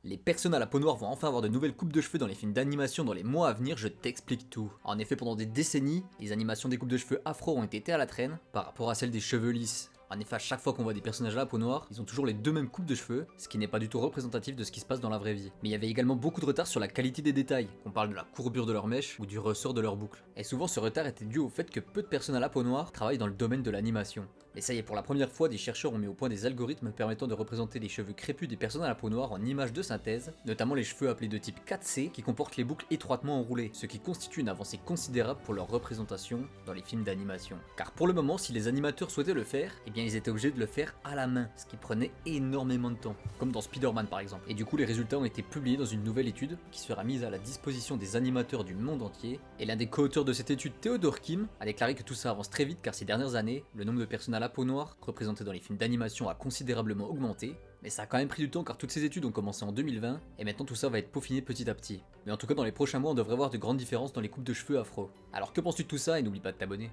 Les personnes à la peau noire vont enfin avoir de nouvelles coupes de cheveux dans les films d'animation dans les mois à venir, je t'explique tout. En effet, pendant des décennies, les animations des coupes de cheveux afro ont été à la traîne par rapport à celles des cheveux lisses. En effet, à chaque fois qu'on voit des personnages à la peau noire, ils ont toujours les deux mêmes coupes de cheveux, ce qui n'est pas du tout représentatif de ce qui se passe dans la vraie vie. Mais il y avait également beaucoup de retard sur la qualité des détails, qu'on parle de la courbure de leurs mèches ou du ressort de leurs boucles. Et souvent ce retard était dû au fait que peu de personnes à la peau noire travaillent dans le domaine de l'animation. Mais ça y est, pour la première fois, des chercheurs ont mis au point des algorithmes permettant de représenter les cheveux crépus des personnes à la peau noire en images de synthèse, notamment les cheveux appelés de type 4C qui comportent les boucles étroitement enroulées, ce qui constitue une avancée considérable pour leur représentation dans les films d'animation. Car pour le moment, si les animateurs souhaitaient le faire, eh bien ils étaient obligés de le faire à la main, ce qui prenait énormément de temps, comme dans Spider-Man par exemple. Et du coup, les résultats ont été publiés dans une nouvelle étude qui sera mise à la disposition des animateurs du monde entier. Et l'un des co-auteurs de cette étude, Theodore Kim, a déclaré que tout ça avance très vite car ces dernières années, le nombre de personnes à la peau noire représentées dans les films d'animation a considérablement augmenté. Mais ça a quand même pris du temps car toutes ces études ont commencé en 2020 et maintenant tout ça va être peaufiné petit à petit. Mais en tout cas dans les prochains mois on devrait voir de grandes différences dans les coupes de cheveux afro. Alors que penses-tu de tout ça et n'oublie pas de t'abonner.